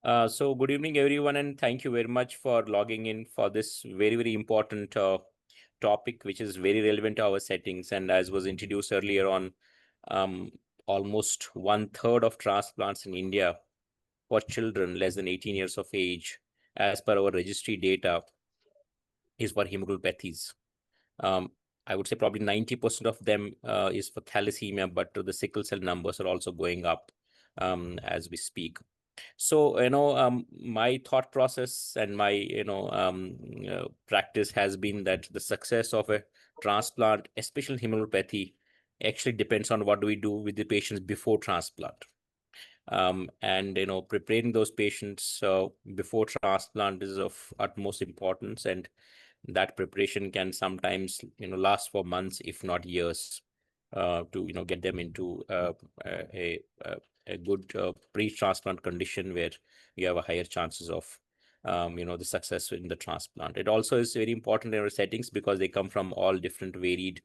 So good evening, everyone, and thank you very much for logging in for this very important topic, which is very relevant to our settings. And as was introduced earlier on, um, almost 1/3 of transplants in India for children less than 18 years of age, as per our registry data, is for hemoglobinopathies. Um, I would say probably 90% of them is for thalassemia, but the sickle cell numbers are also going up as we speak. So, my thought process and my, practice has been that the success of a transplant, especially hemoglobinopathy, actually depends on what do we do with the patients before transplant. And, preparing those patients before transplant is of utmost importance. And that preparation can sometimes, last for months, if not years, to, get them into a, a, a good pre-transplant condition where you have a higher chances of, the success in the transplant. It also is very important in our settings because they come from all different varied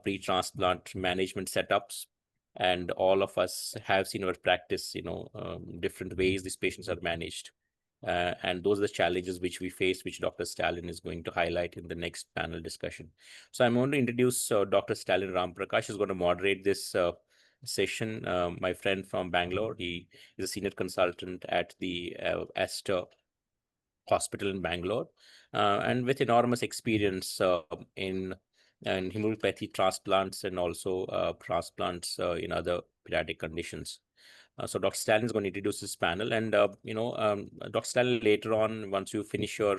pre-transplant management setups. And all of us have seen our practice, different ways these patients are managed. And those are the challenges which we face, which Dr. Stalin is going to highlight in the next panel discussion. So I'm going to introduce Dr. Stalin Ramprakash, who's going to moderate this session. My friend from Bangalore, he is a senior consultant at the Aster Hospital in Bangalore, and with enormous experience in and hemoglobinopathy transplants and also transplants in other pediatric conditions. So Dr. Stalin is going to introduce this panel, and Dr. Stalin, later on, once you finish there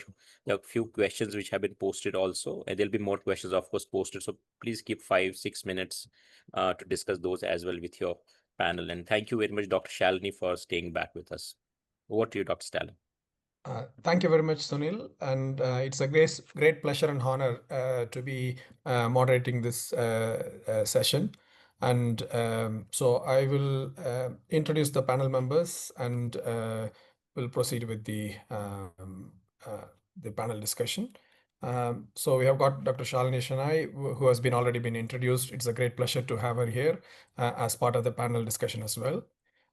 are a few questions which have been posted also, and there'll be more questions, of course, posted. So please keep 5-6 minutes to discuss those as well with your panel. And thank you very much, Dr. Shalini, for staying back with us. Over to you, Dr. Stalin. Thank you very much, Sunil. And it's a great pleasure and honor to be moderating this session. And so I will introduce the panel members and we'll proceed with the panel discussion. So we have got Dr. Shalini Shanai, who has already been introduced. It's a great pleasure to have her here as part of the panel discussion as well.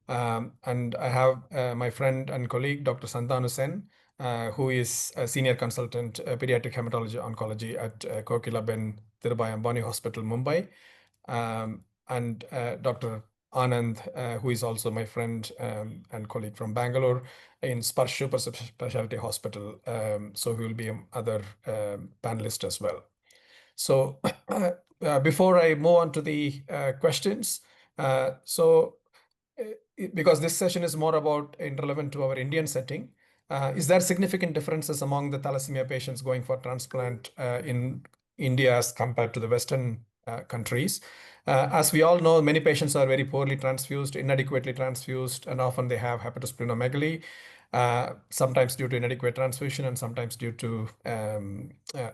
And I have my friend and colleague, Dr. Santanu Sen, who is a senior consultant, pediatric hematology oncology at Kokilaben Thirubhai Ambani Hospital, Mumbai. And Dr. Anand, who is also my friend and colleague from Bangalore in Sparsh Super Specialty Hospital. So he will be other panelist as well. So before I move on to the questions, because this session is more about and relevant to our Indian setting, is there significant differences among the thalassemia patients going for transplant in India as compared to the Western countries? As we all know, many patients are very poorly transfused, inadequately transfused, and often they have hepatosplenomegaly, sometimes due to inadequate transfusion and sometimes due to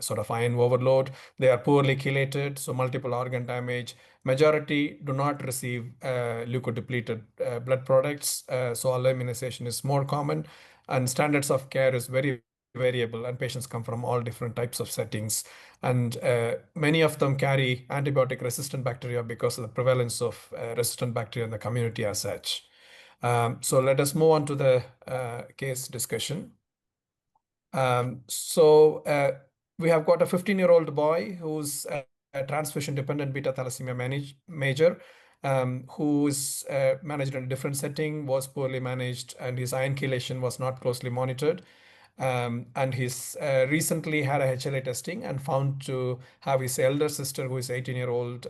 sort of iron overload. They are poorly chelated, so multiple organ damage. Majority do not receive leukodepleted blood products, so alloimmunization is more common, and standards of care is very variable, and patients come from all different types of settings, and many of them carry antibiotic resistant bacteria because of the prevalence of resistant bacteria in the community as such. So let us move on to the case discussion. We have got a 15-year-old boy who's a transfusion-dependent beta thalassemia major, who is managed in a different setting, was poorly managed, and his iron chelation was not closely monitored. And he's recently had a HLA testing and found to have his elder sister, who is 18-year-old,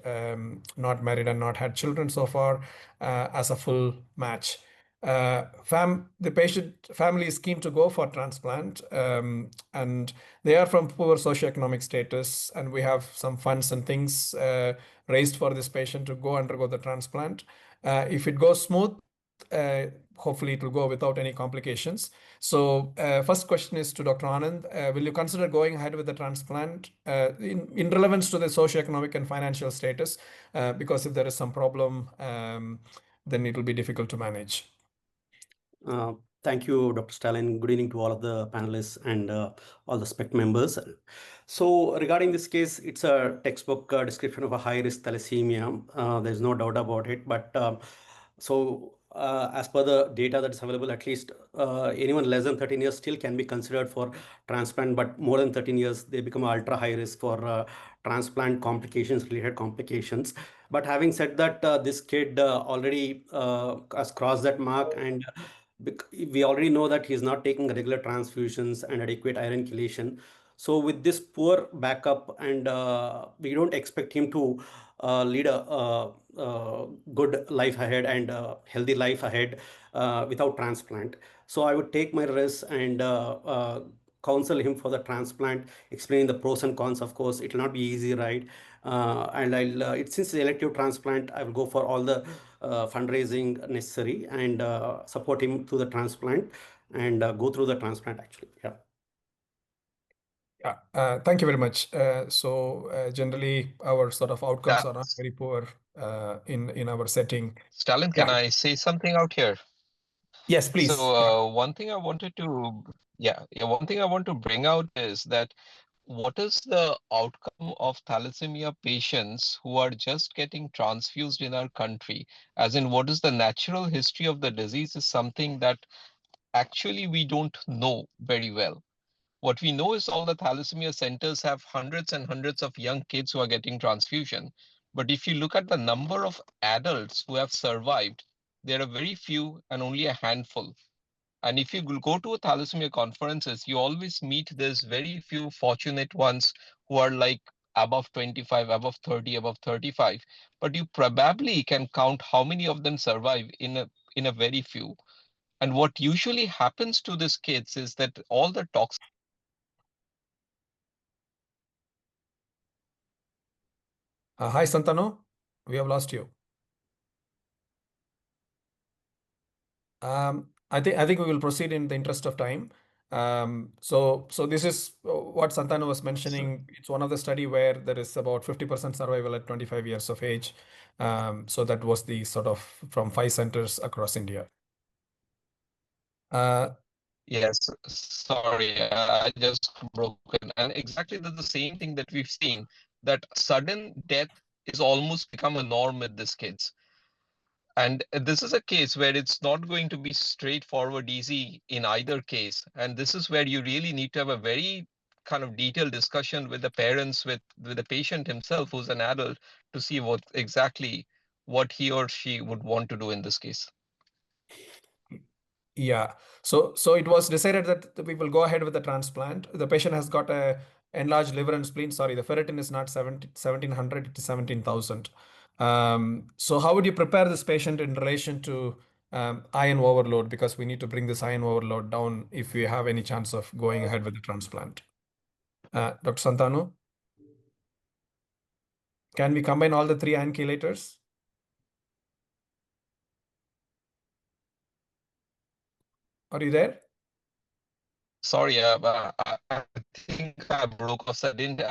not married and not had children so far, as a full match. The patient family is keen to go for transplant, and they are from poor socioeconomic status, and we have some funds and things raised for this patient to go undergo the transplant. If it goes smooth, hopefully it will go without any complications. So first question is to Dr. Anand. Will you consider going ahead with the transplant in relevance to the socioeconomic and financial status? Because if there is some problem, then it will be difficult to manage. Thank you, Dr. Stalin. Good evening to all of the panelists and all the SPECT members. So regarding this case, it's a textbook description of a high-risk thalassemia. There's no doubt about it. But so as per the data that is available, at least anyone less than 13 years still can be considered for transplant, but more than 13 years, they become ultra high risk for transplant complications, related complications. But having said that, this kid already has crossed that mark, and we already know that he's not taking regular transfusions and adequate iron chelation. So with this poor backup, and we don't expect him to lead a good life ahead and healthy life ahead without transplant. So I would take my risks and counsel him for the transplant, explain the pros and cons. Of course, it will not be easy, right? And since the elective transplant, I will go for all the fundraising necessary and support him through the transplant and go through the transplant actually. Yeah. Yeah, thank you very much. Generally, our sort of outcomes are not That's very poor in our setting. Stalin, Yeah. can I say something out here? Yes, please. So Yeah. one thing I wanted to, one thing I want to bring out is that what is the outcome of thalassemia patients who are just getting transfused in our country? As in, what is the natural history of the disease is something that actually we don't know very well. What we know is all the thalassemia centers have hundreds and hundreds of young kids who are getting transfusion. But if you look at the number of adults who have survived, there are very few and only a handful. And if you go to thalassemia conferences, you always meet these very few fortunate ones who are like above 25, above 30, above 35. But you probably can count how many of them survive in a very few. And what usually happens to these kids is that all the toxins. Hi, Santanu. We have lost you. I think we will proceed in the interest of time. So this is what Santanu was mentioning. It's one of the study where there is about 50% survival at 25 years of age. So that was the sort of from 5 centers across India. Yes, sorry, I just broken. And exactly the same thing that we've seen, that sudden death is almost become a norm with these kids. And this is a case where it's not going to be straightforward, easy in either case. And this is where you really need to have a very kind of detailed discussion with the parents, with the patient himself, who's an adult, to see what exactly what he or she would want to do in this case. Yeah. So it was decided that we will go ahead with the transplant. The patient has got a enlarged liver and spleen. Sorry, the ferritin is not 1700, it is 17,000. So how would you prepare this patient in relation to iron overload? Because we need to bring this iron overload down if we have any chance of going ahead with the transplant. Dr. Santanu, can we combine all the 3 iron chelators? Are you there? Sorry, I think I broke off. I didn't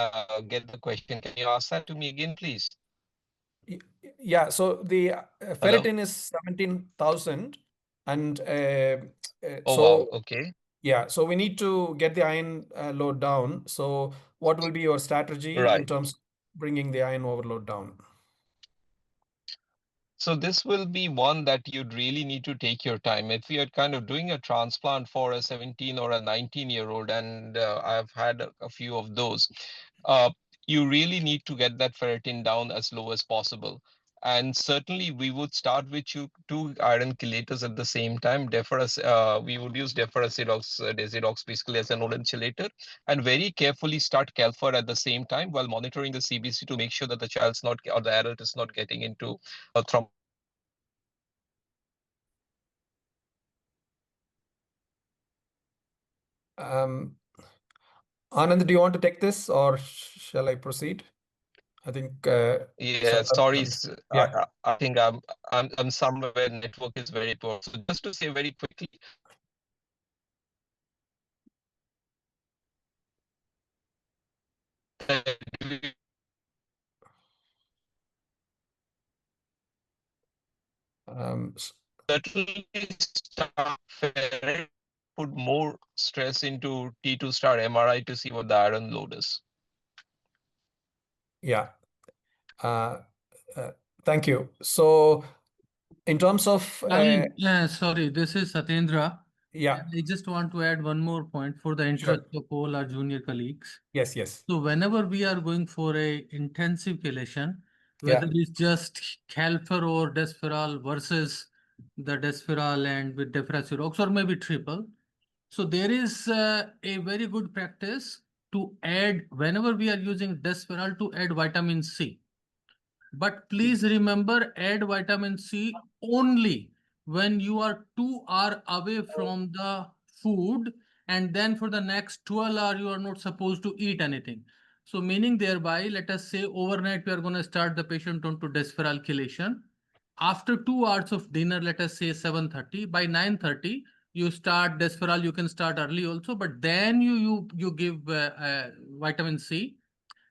get the question. Can you ask that to me again, please? Yeah, so the ferritin is 17,000 and Oh, so wow. Okay. yeah, so we need to get the iron load down. So what will be your strategy in Right. terms of bringing the iron overload down? So this will be one that you'd really need to take your time. If you're kind of doing a transplant for a 17 or a 19-year-old, and I've had a few of those, uh, you really need to get that ferritin down as low as possible. And certainly we would start with two iron chelators at the same time. We would use deferasidox, desidox basically as an oral chelator, and very carefully start Calfer at the same time while monitoring the CBC to make sure that the child's not, or the adult is not getting into a thrombosis. Anand, do you want to take this or shall I proceed? I think Yeah, sorry. yeah. I think I'm somewhere where network is very poor. So just to say very quickly, certainly put more stress into T2 star MRI to see what the iron load is. Yeah. Thank you. So In terms of Stalin, sorry, this is Satyendra. yeah, And I just want to add one more point for the interest of all our junior colleagues. yes, So whenever we are going for a intensive chelation, yeah, whether it's just Calfer or Desferal versus the Desferal and with Defracirox or maybe triple, so there is a very good practice to add whenever we are using Desferal to add vitamin C. But please remember, add vitamin C only when you are 2 hours away from the food, and then for the next 12 hours, you are not supposed to eat anything. So meaning thereby, let us say overnight, we are going to start the patient onto desferal chelation. After 2 hours of dinner, let us say 7:30, by 9:30, you start desferal. You can start early also, but then you give vitamin C,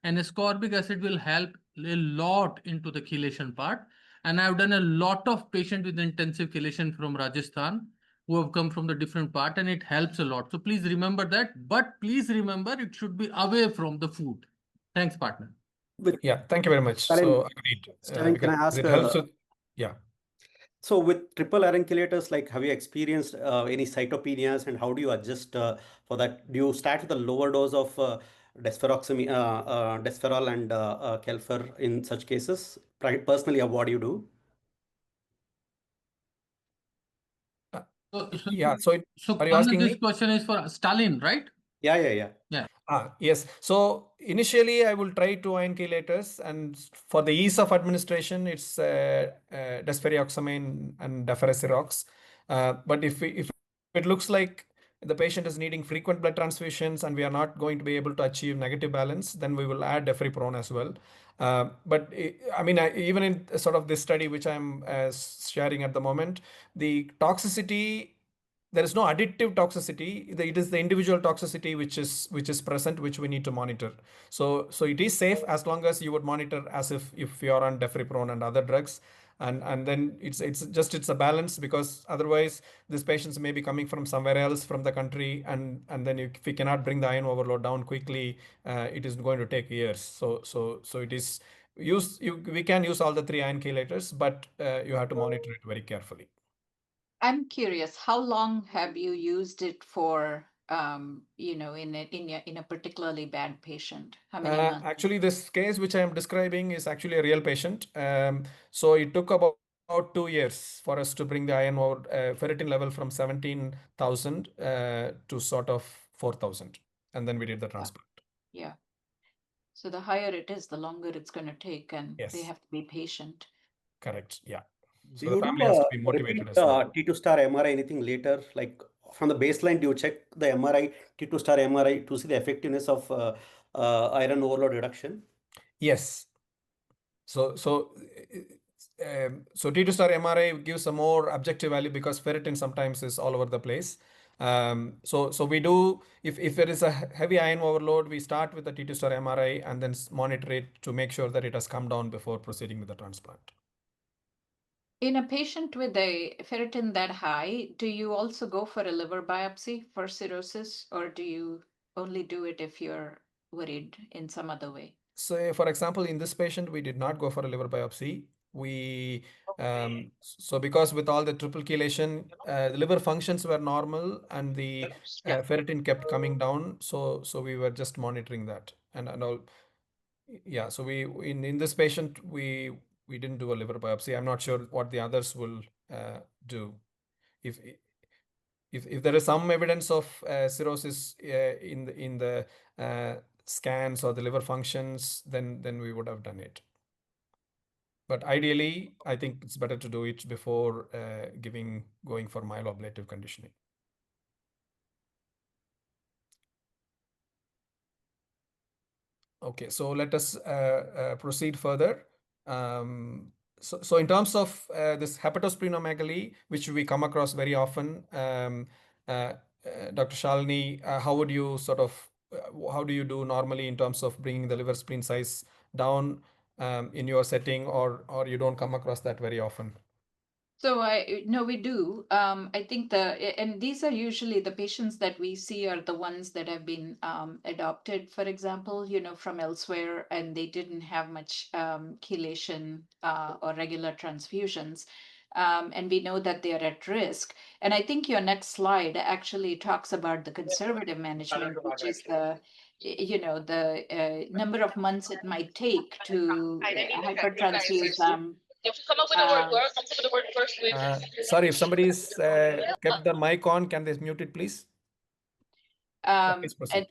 and ascorbic acid will help a lot into the chelation part. And I've done a lot of patient with intensive chelation from Rajasthan who have come from the different part, and it helps a lot. So please remember that, but please remember it should be away from the food. Thanks, partner. With yeah. Thank you very much. Stalin, So agreed, Stalin, can I because ask? it helps with yeah. So with triple arenculators, like, have you experienced any cytopenias, and how do you adjust for that? Do you start with a lower dose of desferol and kelfer in such cases? Personally, what do you do? Yeah. So So are you Panna, asking this me? question is for Stalin, right? Yeah. Yeah. Yes. So initially, I will try two ion chelators, and for the ease of administration, it's desferrioxamine and deferasirox. But if it looks like the patient is needing frequent blood transfusions and we are not going to be able to achieve negative balance, then we will add deferiprone as well. But I mean, even in sort of this study which I'm sharing at the moment, the toxicity, there is no additive toxicity. It is the individual toxicity which is present, which we need to monitor. So it is safe as long as you would monitor as if you are on deferiprone and other drugs, and then it's a balance, because otherwise these patients may be coming from somewhere else from the country, and then if we cannot bring the iron overload down quickly, it is going to take years. So it is we can use all the three ion chelators, but you have to monitor it very carefully. I'm curious, how long have you used it for, in a particularly bad patient? How many months? Actually, this case which I am describing is actually a real patient. So it took about 2 years for us to bring the iron or ferritin level from 17,000 to sort of 4,000, and then we did the transplant. Yeah. So the higher it is, the longer it's going to take, and they Yes, have to be patient. correct. Yeah. Do So the you do family has to be repeat motivated as well. T2 star MRI anything later? Like from the baseline, do you check the MRI, T2 star MRI, to see the effectiveness of iron overload reduction? Yes. So T2 star MRI gives a more objective value because ferritin sometimes is all over the place. So we do, if there is a heavy iron overload, we start with the T2 star MRI and then monitor it to make sure that it has come down before proceeding with the transplant. In a patient with a ferritin that high, do you also go for a liver biopsy for cirrhosis, or do you only do it if you're worried in some other way? So for example, in this patient, we did not go for a liver biopsy. So because with all the triple chelation, the liver functions were normal and the Yeah. ferritin kept coming down. So we were just monitoring that and all. Yeah. So in this patient, we didn't do a liver biopsy. I'm not sure what the others will do. If if there is some evidence of cirrhosis in the scans or the liver functions, then we would have done it. But ideally, I think it's better to do it before going for myeloablative conditioning. Okay, so let us proceed further. So in terms of this hepatosplenomegaly, which we come across very often, Dr. Shalini, how do you do normally in terms of bringing the liver spleen size down in your setting, or you don't come across that very often? So no, we do. I think and these are usually the patients that we see are the ones that have been adopted, for example, from elsewhere, and they didn't have much chelation or regular transfusions. and we know that they are at risk. And I think your next slide actually talks about the conservative management, which is the number of months it might take to hypertransfuse them. Sorry, if somebody's kept the mic on, can they mute it, please? Please proceed.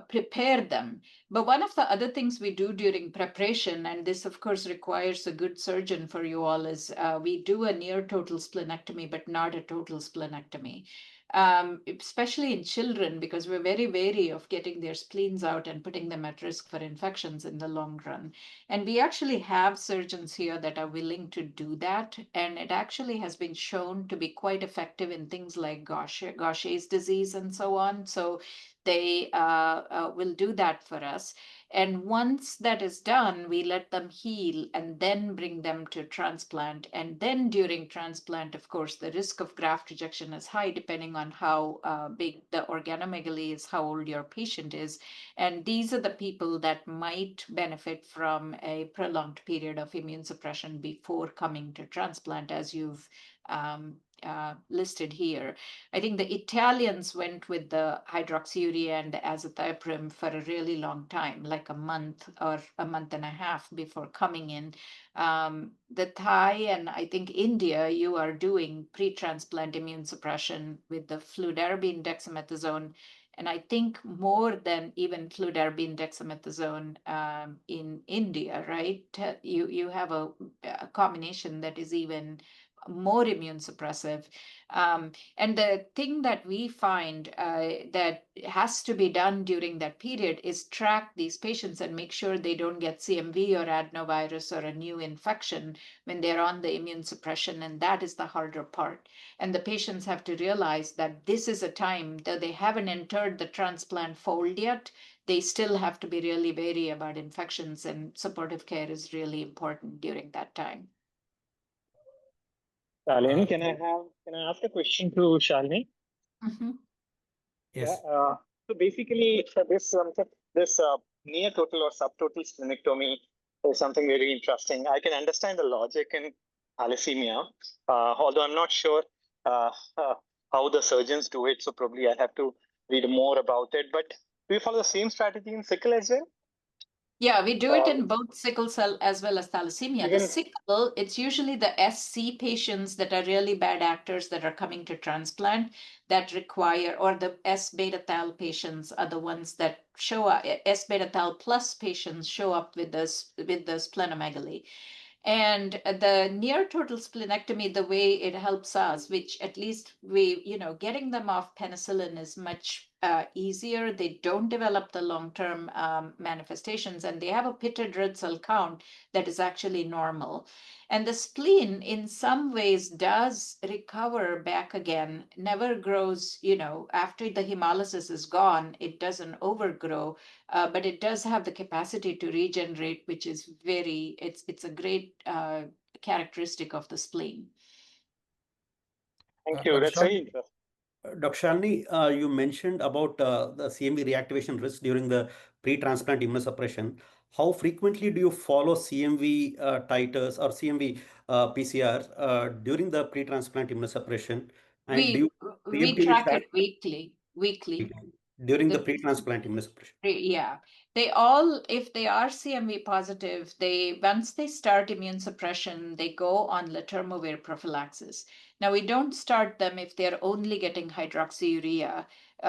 Prepare them. But one of the other things we do during preparation, and this of course requires a good surgeon for you all, is we do a near total splenectomy, but not a total splenectomy. Especially in children, because we're very wary of getting their spleens out and putting them at risk for infections in the long run. And we actually have surgeons here that are willing to do that. And it actually has been shown to be quite effective in things like Gaucher's disease and so on. So they will do that for us. And once that is done, we let them heal and then bring them to transplant. And then during transplant, of course, the risk of graft rejection is high depending on how big the organomegaly is, how old your patient is. And these are the people that might benefit from a prolonged period of immune suppression before coming to transplant, as you've listed here. I think the Italians went with the hydroxyurea and the azathioprine for a really long time, like a month or a month and a half before coming in. The Thai and I think India, you are doing pre-transplant immune suppression with the fludarabine dexamethasone, and I think more than even fludarabine dexamethasone in India, right? You have a combination that is even more immune suppressive. And the thing that we find that has to be done during that period is track these patients and make sure they don't get CMV or adenovirus or a new infection when they're on the immune suppression. And that is the harder part. And the patients have to realize that this is a time that they haven't entered the transplant fold yet. They still have to be really wary about infections, and supportive care is really important during that time. Shalini, can I ask a question to Shalini? Mm-hmm. Yes. So basically, this near total or subtotal splenectomy is something very interesting. I can understand the logic in thalassemia, although I'm not sure how the surgeons do it. So probably I have to read more about it. But do you follow the same strategy in sickle as well? Yeah, we do it in both sickle cell as well as thalassemia. The sickle, it's usually the SC patients that are really bad actors that are coming to transplant that require, or the S beta thal patients are the ones that show up. S beta thal plus patients show up with the splenomegaly. And the near total splenectomy, the way it helps us, which at least getting them off penicillin is much easier. They don't develop the long-term manifestations, and they have a pitted red cell count that is actually normal. And the spleen, in some ways, does recover back again, never grows, after the hemolysis is gone, it doesn't overgrow, but it does have the capacity to regenerate, which is it's a great characteristic of the spleen. Thank you. That's very interesting. Dr. Shalini, you mentioned about the CMV reactivation risk during the pre-transplant immunosuppression. How frequently do you follow CMV titers or CMV PCR during the pre-transplant immunosuppression? And we track it weekly. During the pre-transplant immunosuppression? Yeah, if they are CMV positive, once they start immune suppression, they go on letermovir prophylaxis. Now, we don't start them if they're only getting hydroxyurea.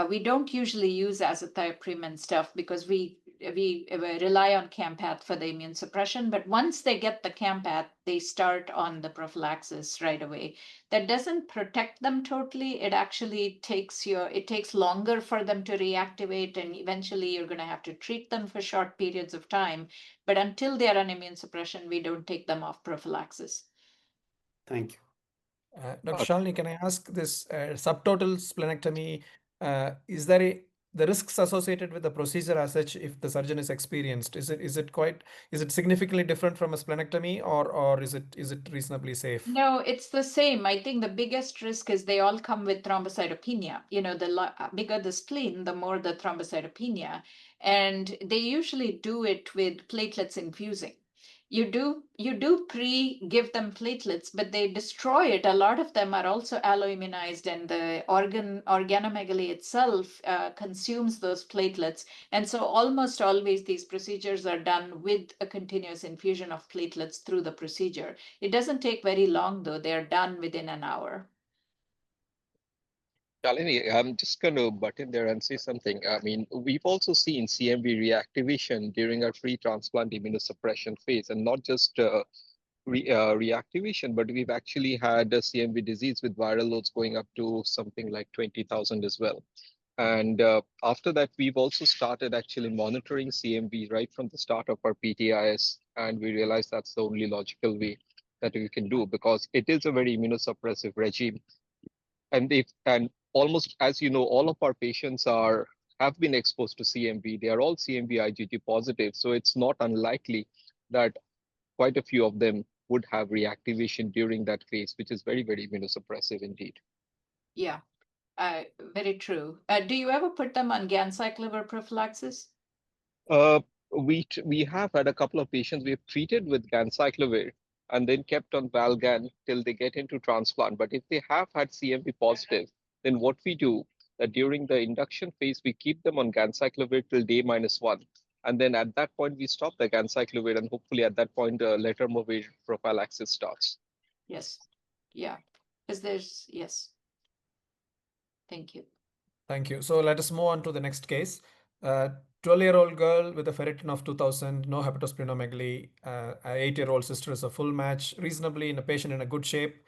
We don't usually use azathioprine and stuff because we rely on Campath for the immune suppression. But once they get the Campath, they start on the prophylaxis right away. That doesn't protect them totally. It actually takes longer for them to reactivate, and eventually you're going to have to treat them for short periods of time. But until they're on immune suppression, we don't take them off prophylaxis. Thank you. Dr. Shalini, can I ask this subtotal splenectomy, is there the risks associated with the procedure as such if the surgeon is experienced? Is it significantly different from a splenectomy, or is it reasonably safe? No, it's the same. I think the biggest risk is they all come with thrombocytopenia. The bigger the spleen, the more the thrombocytopenia. And they usually do it with platelets infusing. You do give them platelets, but they destroy it. A lot of them are also alloimmunized, and the organomegaly itself consumes those platelets. And so almost always these procedures are done with a continuous infusion of platelets through the procedure. It doesn't take very long, though. They're done within an hour. Shalini, I'm just going to butt in there and say something. I mean, we've also seen CMV reactivation during our pre-transplant immunosuppression phase, and not just reactivation, but we've actually had a CMV disease with viral loads going up to something like 20,000 as well. And after that, we've also started actually monitoring CMV right from the start of our PTIS, and we realized that's the only logical way that we can do, because it is a very immunosuppressive regime. And almost, as you know, all of our patients have been exposed to CMV. They are all CMV IgG positive, so it's not unlikely that quite a few of them would have reactivation during that phase, which is very, very immunosuppressive indeed. Yeah, very true. Do you ever put them on ganciclovir prophylaxis? We have had a couple of patients we have treated with ganciclovir and then kept on Valgan till they get into transplant. But if they have had CMV positive, then what we do that during the induction phase, we keep them on ganciclovir till day -1. And then at that point, we stop the ganciclovir, and hopefully at that point, letermovir prophylaxis starts. Yes. Yeah. Yes. Thank you. Thank you. So let us move on to the next case. 12-year-old girl with a ferritin of 2000, no hepatosplenomegaly. A 8-year-old sister is a full match, reasonably in a patient in a good shape,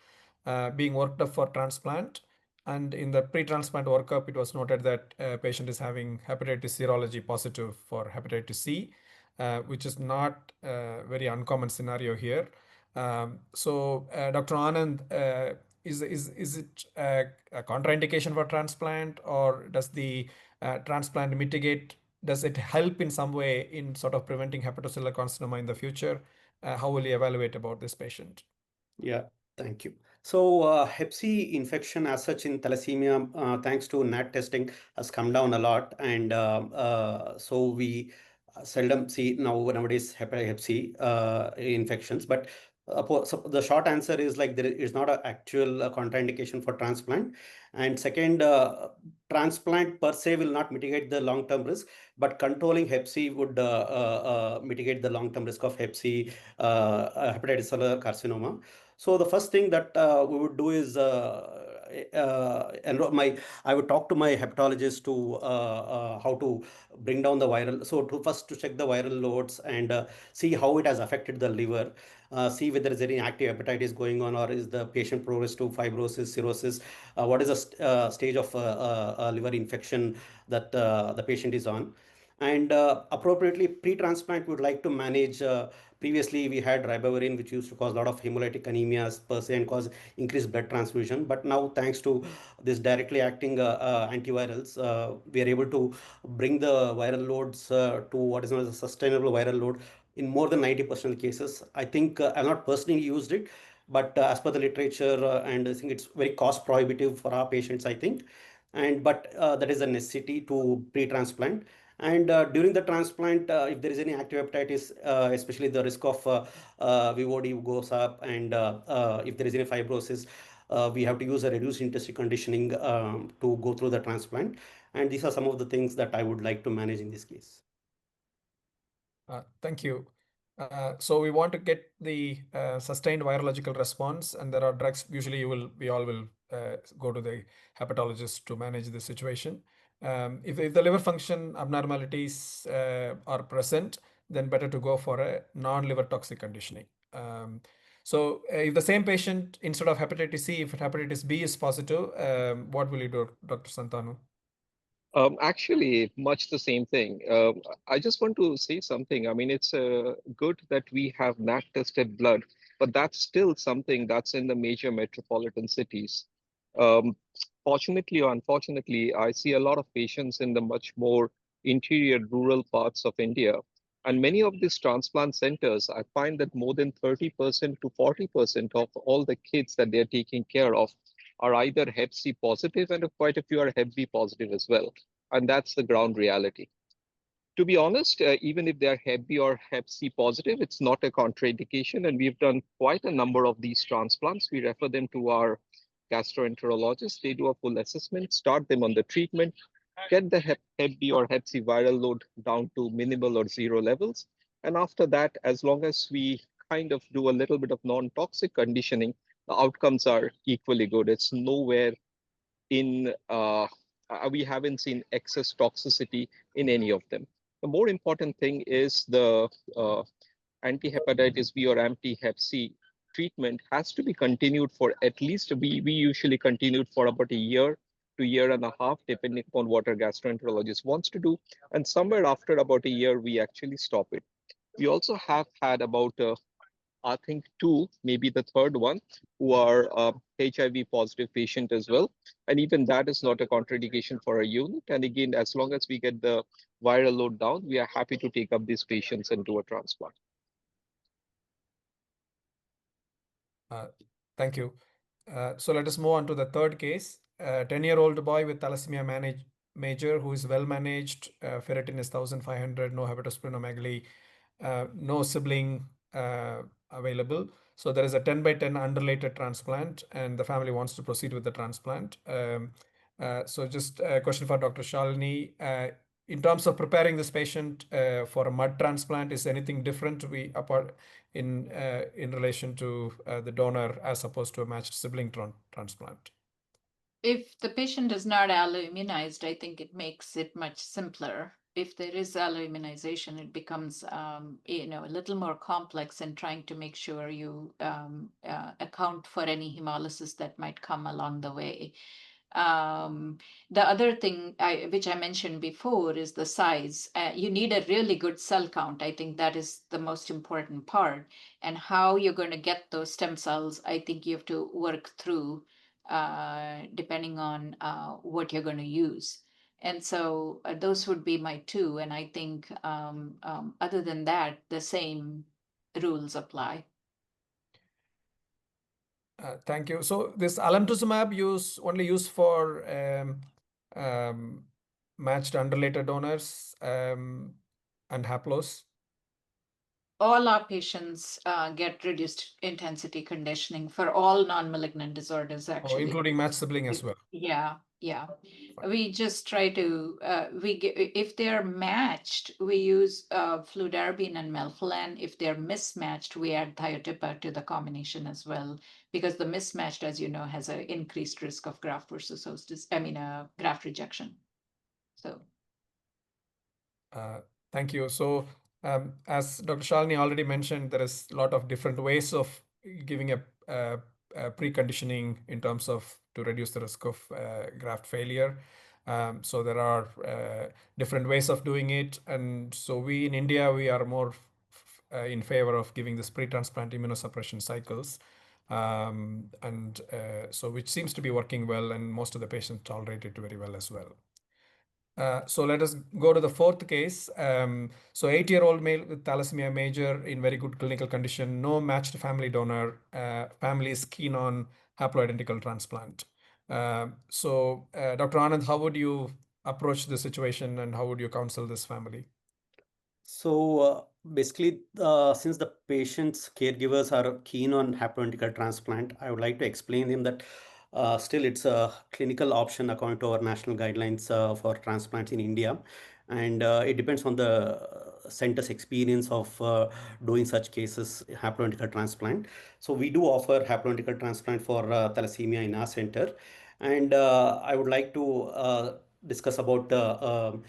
being worked up for transplant. And in the pre-transplant workup, it was noted that patient is having hepatitis serology positive for hepatitis C, which is not a very uncommon scenario here. So Dr. Anand, is it a contraindication for transplant, or does the transplant mitigate? Does it help in some way in sort of preventing hepatocellular carcinoma in the future? How will you evaluate about this patient? Yeah, thank you. So Hep C infection as such in thalassemia, thanks to NAT testing, has come down a lot, and so we seldom see nowadays Hep C infections. But so the short answer is like there is not an actual contraindication for transplant. And second, transplant per se will not mitigate the long-term risk, but controlling Hep C would mitigate the long-term risk of Hep C, hepatitis cellular carcinoma. So the first thing that we would do is I would talk to my hepatologist to how to bring down the viral. So first to check the viral loads and see how it has affected the liver. See whether there is any active hepatitis going on, or is the patient progressed to fibrosis, cirrhosis. What is the stage of liver infection that the patient is on. And appropriately, pre-transplant, would like to manage. Previously, we had ribavirin, which used to cause a lot of hemolytic anemias per se and cause increased blood transfusion. But now, thanks to this directly acting antivirals, we are able to bring the viral loads to what is known as a sustainable viral load in more than 90% of the cases. I think I've not personally used it, but as per the literature, and I think it's very cost prohibitive for our patients, I think. But that is a necessity to pre-transplant. And during the transplant, if there is any active hepatitis, especially the risk of VOD goes up, and if there is any fibrosis, we have to use a reduced intestinal conditioning to go through the transplant. And these are some of the things that I would like to manage in this case. Thank you. So we want to get the sustained virological response, and there are drugs. Usually, we all will go to the hepatologist to manage the situation. If the liver function abnormalities are present, then better to go for a non-liver toxic conditioning. So if the same patient, instead of hepatitis C, if hepatitis B is positive, what will you do, Dr. Santanu? Actually, much the same thing. I just want to say something. I mean, it's good that we have NAT tested blood, but that's still something that's in the major metropolitan cities. Fortunately or unfortunately, I see a lot of patients in the much more interior rural parts of India. And many of these transplant centers, I find that more than 30% to 40% of all the kids that they're taking care of are either Hep C positive, and quite a few are Hep B positive as well. And that's the ground reality. To be honest, even if they are Hep B or Hep C positive, it's not a contraindication. And we've done quite a number of these transplants. We refer them to our gastroenterologist. They do a full assessment, start them on the treatment, get the Hep B or Hep C viral load down to minimal or zero levels. And after that, as long as we kind of do a little bit of non-toxic conditioning, the outcomes are equally good. It's nowhere in, we haven't seen excess toxicity in any of them. The more important thing is the anti-hepatitis B or anti-Hep C treatment has to be continued for at least, we usually continued for about a year to year and a half, depending upon what our gastroenterologist wants to do. And somewhere after about a year, we actually stop it. We also have had about I think two, maybe the third one, who are HIV positive patient as well. And even that is not a contraindication for a unit. And again, as long as we get the viral load down, we are happy to take up these patients and do a transplant. Thank you. So let us move on to the third case. A 10-year-old boy with thalassemia major who is well managed. Ferritin is 1,500, no hepatosplenomegaly, no sibling available. So there is a 10/10 unrelated transplant, and the family wants to proceed with the transplant. So just a question for Dr. Shalini. In terms of preparing this patient for a mud transplant, is anything different in relation to the donor as opposed to a matched sibling transplant? If the patient is not alloimmunized, I think it makes it much simpler. If there is alloimmunization, it becomes a little more complex in trying to make sure you account for any hemolysis that might come along the way. The other thing which I mentioned before is the size. You need a really good cell count. I think that is the most important part. And how you're going to get those stem cells, I think you have to work through depending on what you're going to use. And so those would be my two. And I think other than that, the same rules apply. Thank you. So this alemtuzumab only used for matched unrelated donors and haplos? All our patients get reduced intensity conditioning for all non-malignant disorders, actually. Including matched sibling as well. Yeah. We just try to, if they're matched, we use fludarabine and melphalan. If they're mismatched, we add thiotepa to the combination as well, because the mismatched, as you know, has an increased risk of graft versus host, graft rejection. So. Thank you. So as Dr. Shalini already mentioned, there is a lot of different ways of giving a preconditioning in terms of to reduce the risk of graft failure. So there are different ways of doing it. And so we in India, we are more in favor of giving this pre-transplant immunosuppression cycles. So which seems to be working well, and most of the patients tolerate it very well as well. So let us go to the fourth case. So 8-year-old male with thalassemia major in very good clinical condition, no matched family donor, family is keen on haploidentical transplant. So Dr. Anand, how would you approach the situation and how would you counsel this family? So basically, since the patient's caregivers are keen on haploidentical transplant, I would like to explain them that still it's a clinical option according to our national guidelines for transplants in India. And it depends on the center's experience of doing such cases, haploidentical transplant. So we do offer haploidentical transplant for thalassemia in our center. And I would like to discuss about the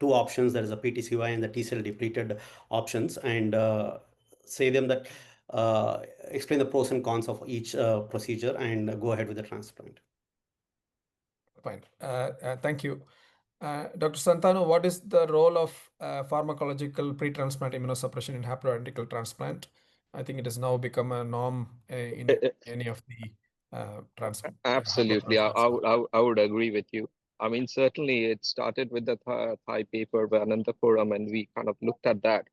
two options. There is a PTCY and the T cell depleted options, and say them that explain the pros and cons of each procedure and go ahead with the transplant. Fine. Thank you. Dr. Santanu, what is the role of pharmacological pre-transplant immunosuppression in haploidentical transplant? I think it has now become a norm in any of the Absolutely. I would agree with you. I mean, certainly it started with the Thai paper by Anantapuram, and we kind of looked at that.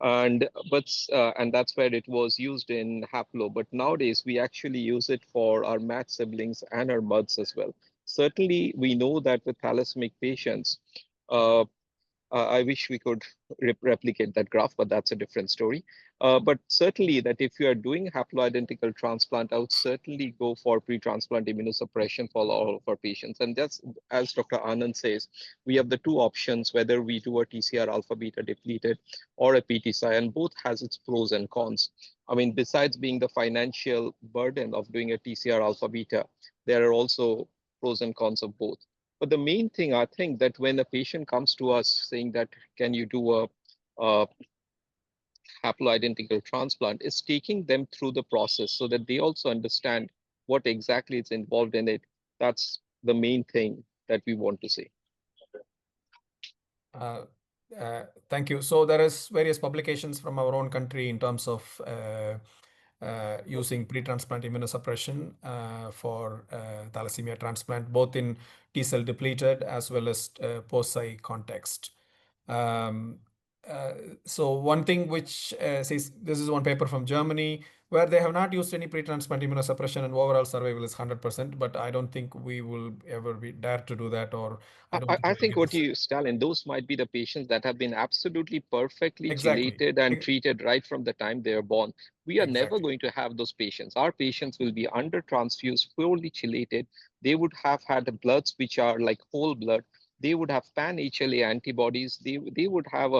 And that's where it was used in haplo. But nowadays, we actually use it for our matched siblings and our MUDs as well. Certainly, we know that with thalassemia patients, Uh, I wish we could replicate that graph, but that's a different story. But certainly that if you are doing haploidentical transplant, I would certainly go for pre-transplant immunosuppression for all of our patients. And that's, as Dr. Anand says, we have the two options, whether we do a TCR alpha beta depleted or a PTCy, and both has its pros and cons. I mean, besides being the financial burden of doing a TCR alpha beta, there are also pros and cons of both. But the main thing, I think, that when a patient comes to us saying that, can you do a haploidentical transplant, is taking them through the process so that they also understand what exactly is involved in it. That's the main thing that we want to say. Thank you. So there is various publications from our own country in terms of using pre-transplant immunosuppression for thalassemia transplant, both in T-cell depleted as well as post-Cy context. Um, so one thing which says, this is one paper from Germany where they have not used any pre-transplant immunosuppression and overall survival is 100%, but I don't think we will ever be dare to do that, or I don't think I we'll think get what this. you, Stalin, those might be the patients that have been absolutely perfectly Exactly. chelated and treated right from the time they are born. We are never Exactly. going to have those patients. Our patients will be under transfused, fully chelated. They would have had the bloods which are like whole blood. They would have pan-HLA antibodies. They would have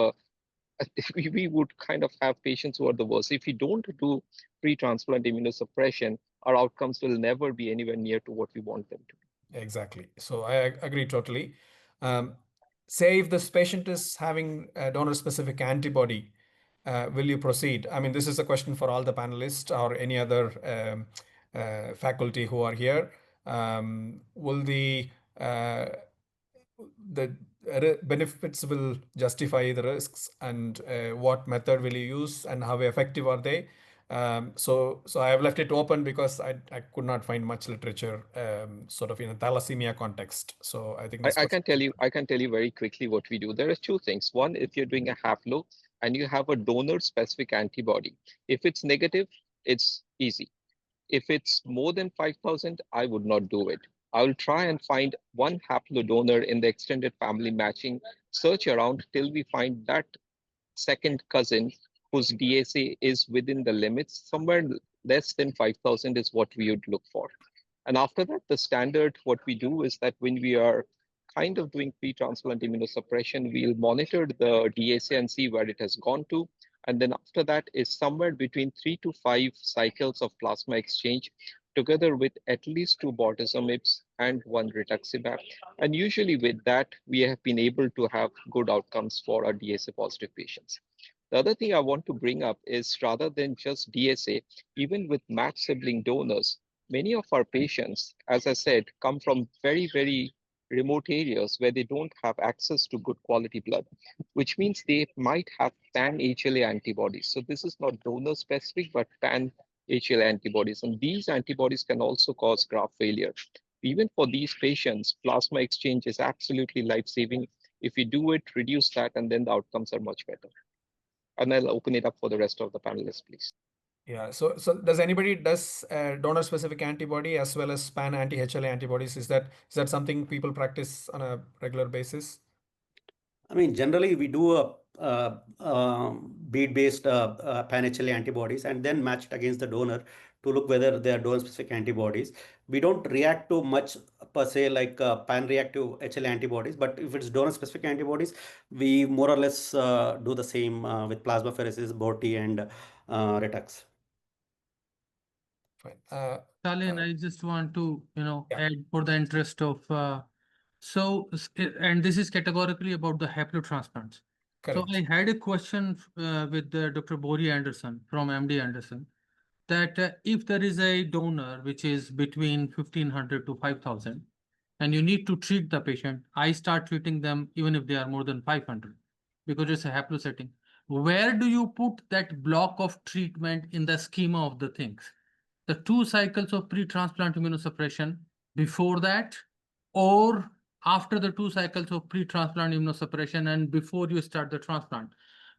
we would kind of have patients who are the worst. If we don't do pre-transplant immunosuppression, our outcomes will never be anywhere near to what we want them to be. Exactly. So I agree totally. Say if this patient is having a donor-specific antibody, will you proceed? I mean, this is a question for all the panelists or any other faculty who are here. Will the benefits will justify the risks, and what method will you use and how effective are they? So I have left it open because I could not find much literature sort of in a thalassemia context. So I think this I question. can tell you very quickly what we do. There are two things. One, if you're doing a haplo and you have a donor specific antibody, if it's negative, it's easy. If it's more than 5,000, I would not do it. I will try and find one haplo donor in the extended family matching, search around till we find that second cousin whose DSA is within the limits. Somewhere less than 5,000 is what we would look for. And after that, the standard, what we do is that when we are kind of doing pre-transplant immunosuppression, we'll monitor the DSA and see where it has gone to. And then after that is somewhere between 3 to 5 cycles of plasma exchange, together with at least 2 bortezomibs and 1 rituximab. And usually with that, we have been able to have good outcomes for our DSA positive patients. The other thing I want to bring up is, rather than just DSA, even with matched sibling donors, many of our patients, as I said, come from very, very remote areas where they don't have access to good quality blood, which means they might have pan-HLA antibodies. So this is not donor specific, but pan-HLA antibodies. And these antibodies can also cause graft failure. Even for these patients, plasma exchange is absolutely life-saving. If you do it, reduce that, and then the outcomes are much better. And I'll open it up for the rest of the panelists, please. Yeah. So does anybody does donor-specific antibody as well as pan anti-HLA antibodies? Is that something people practice on a regular basis? I mean, generally we do a bead-based pan-HLA antibodies and then match it against the donor to look whether they are donor-specific antibodies. We don't react to much per se like pan-reactive HLA antibodies, but if it's donor-specific antibodies, we more or less do the same with plasmapheresis, BORTI, and Retux. Fine. Stalin, I just want to, Yeah. add for the interest of, and this is categorically about the haplotransplants. So Correct. I had a question with Dr. Bori Anderson from MD Anderson, that if there is a donor which is between 1,500 to 5,000, and you need to treat the patient, I start treating them even if they are more than 500, because it's a haplo setting. Where do you put that block of treatment in the schema of the things? The 2 cycles of pre-transplant immunosuppression before that, or after the 2 cycles of pre-transplant immunosuppression and before you start the transplant?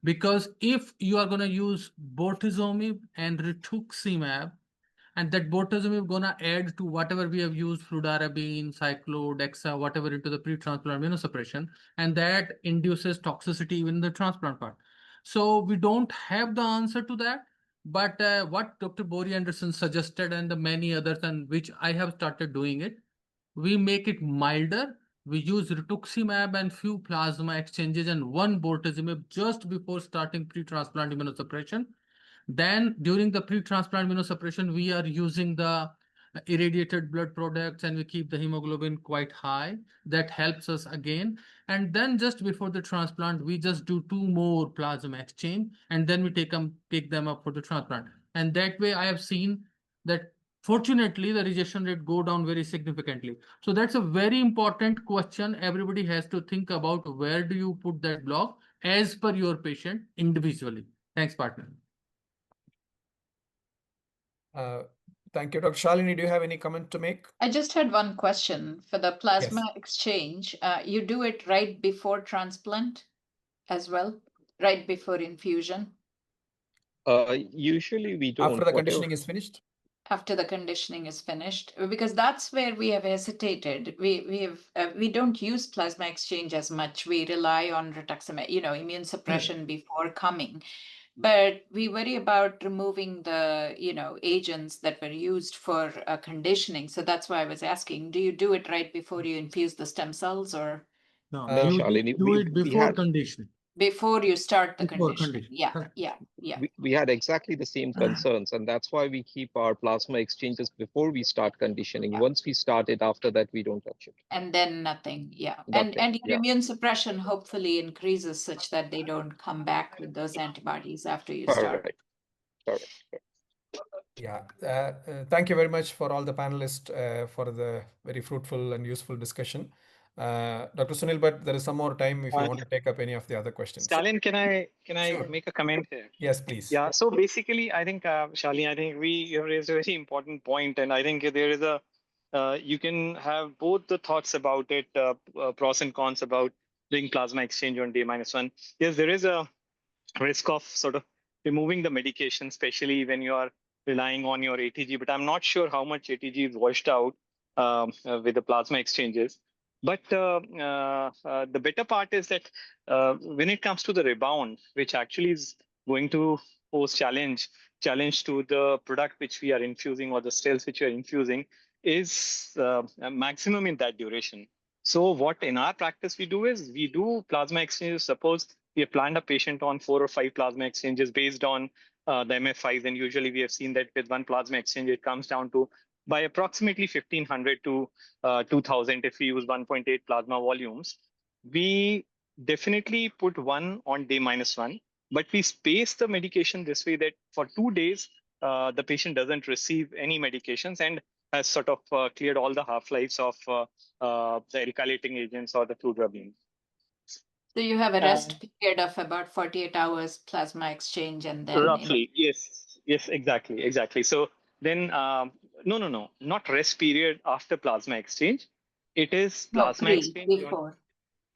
Because if you are going to use bortezomib and rituximab, And that bortezomib gonna add to whatever we have used, fludarabine, cyclodexa, whatever into the pre-transplant immunosuppression, and that induces toxicity even in the transplant part. So we don't have the answer to that, but what Dr. Bori Anderson suggested and the many others, and which I have started doing it, we make it milder. We use rituximab and few plasma exchanges and one bortezomib just before starting pre-transplant immunosuppression. Then during the pre-transplant immunosuppression, we are using the irradiated blood products and we keep the hemoglobin quite high. That helps us again. And then just before the transplant, we just do 2 more plasma exchange and then we take them up for the transplant. And that way I have seen that fortunately the rejection rate go down very significantly. So that's a very important question. Everybody has to think about where do you put that block as per your patient individually. Thanks, partner. Thank you. Dr. Shalini, do you have any comment to make? I just had one question for the plasma Yes. exchange. You do it right before transplant as well, right before infusion, Usually we don't. After the conditioning is finished? after the conditioning is finished, because that's where we have hesitated. We don't use plasma exchange as much. We rely on rituximab, immune suppression before coming. But we worry about removing the, agents that were used for conditioning. So that's why I was asking, do you do it right before you infuse the stem cells or No, No, you Shalini, do it we before had conditioning. before you start the Before conditioning? conditioning. Yeah, Correct. yeah. we had exactly the same concerns, and that's why we keep our plasma exchanges before we start conditioning. Yeah. Once we start it, after that we don't touch it. And then nothing, yeah. Nothing, And your yeah. immune suppression hopefully increases such that they don't come back with those antibodies after you start. Correct. Yeah. Thank you very much for all the panelists for the very fruitful and useful discussion. Dr. Sunil, but there is some more time if you want to take up any of the other questions. Stalin, can I Sure. make a comment here? Yes, please. Yeah. So basically, I think Shalini, I think you raised a very important point, and I think there is you can have both the thoughts about it, pros and cons about doing plasma exchange on day -1. Yes, there is a risk of sort of removing the medication, especially when you are relying on your ATG. But I'm not sure how much ATG is washed out with the plasma exchanges. But the better part is that when it comes to the rebound, which actually is going to pose challenge to the product which we are infusing or the cells which we are infusing, is a maximum in that duration. So what in our practice we do is we do plasma exchanges. Suppose we have planned a patient on 4 or 5 plasma exchanges based on the MF5s, and usually we have seen that with one plasma exchange, it comes down to by approximately 1500 to 2000 if we use 1.8 plasma volumes. We definitely put one on day -1, but we space the medication this way that for 2 days, the patient doesn't receive any medications and has sort of cleared all the half-lives of the alkylating agents or the fludarabine. So you have a rest period of about 48 hours plasma exchange and then roughly, yes, exactly. So then no, not rest period after plasma exchange. It is plasma exchange before,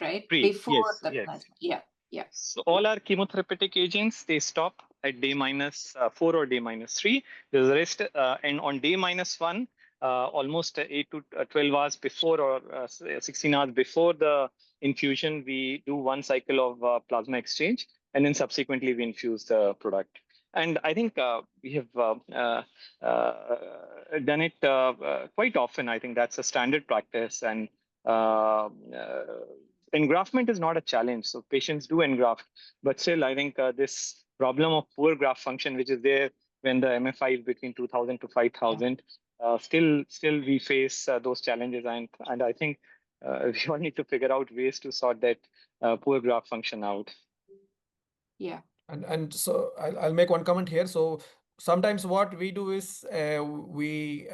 right? Before the plasma. Yeah. So all our chemotherapeutic agents, they stop at day -4 or day -3. There's a rest, and on day -1, almost 8 to 12 hours before or 16 hours before the infusion, we do one cycle of plasma exchange, and then subsequently we infuse the product. And I think we have done it quite often. I think that's a standard practice, and engraftment is not a challenge. So patients do engraft, but still, I think this problem of poor graft function, which is there when the MFI is between 2000 to 5000, still we face those challenges, and I think we all need to figure out ways to sort that poor graft function out. Yeah. And so I'll make one comment here. So sometimes what we do is we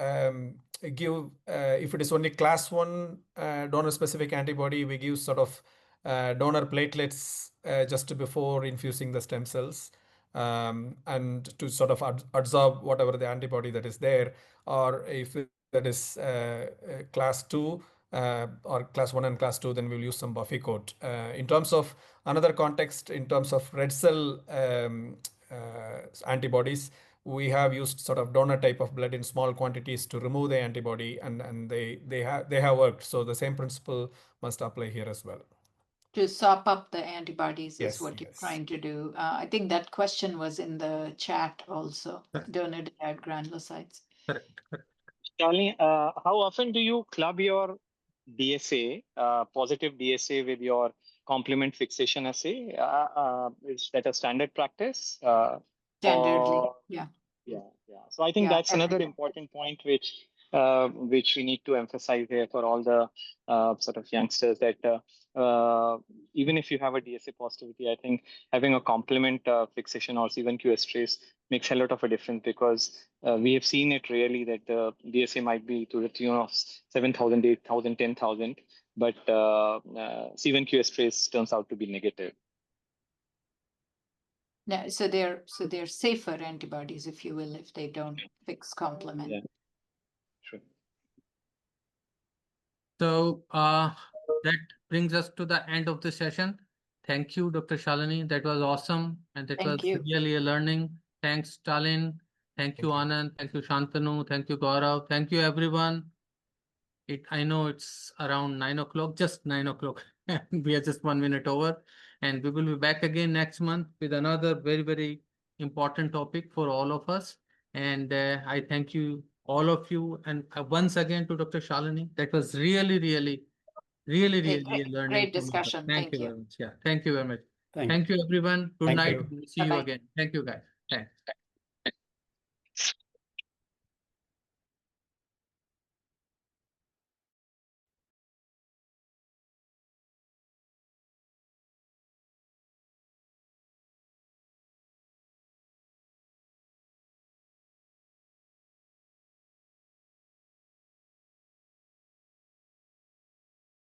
give, if it is only class 1 donor specific antibody, we give sort of donor platelets just before infusing the stem cells, and to sort of absorb whatever the antibody that is there. Or if that is class 2 or class 1 and class 2, then we'll use some Buffycoat. In terms of another context, in terms of red cell antibodies, we have used sort of donor type of blood in small quantities to remove the antibody, and they have worked. So the same principle must apply here as well. To sop up the antibodies is Yes, what you're yes. trying to do. I think that question was in the chat also. Correct. Donor-derived granulocytes. Correct. Shalini, how often do you club your DSA, positive DSA with your complement fixation assay? Is that a standard practice? Standardly, Or yeah. So I think Yeah, that's another every- important point which we need to emphasize here for all the sort of youngsters, that even if you have a DSA positivity, I think having a complement fixation or even QS makes a lot of a difference, because we have seen it really that the DSA might be to the tune of 7,000, 8,000, 10,000, but C1 QS turns out to be negative. No, so they're safer antibodies, if you will, if they don't fix complement. Yeah. True. So that brings us to the end of the session. Thank you, Dr. Shalini. That was awesome. And that Thank was you. really a learning. Thanks, Stalin. Thank you, Anand. Thank you, Shantanu. Thank you, Gaurav. Thank you, everyone. I know it's around 9 o'clock, just 9 o'clock. We are just 1 minute over. And we will be back again next month with another very, very important topic for all of us. And I thank you, all of you. And once again to Dr. Shalini, that was really a learning. Great discussion. Thank you very much. Yeah, thank you very much. Thank Thank you, everyone. Good Thank night. you. We'll see you Bye-bye. again. Thank you, guys. Thanks.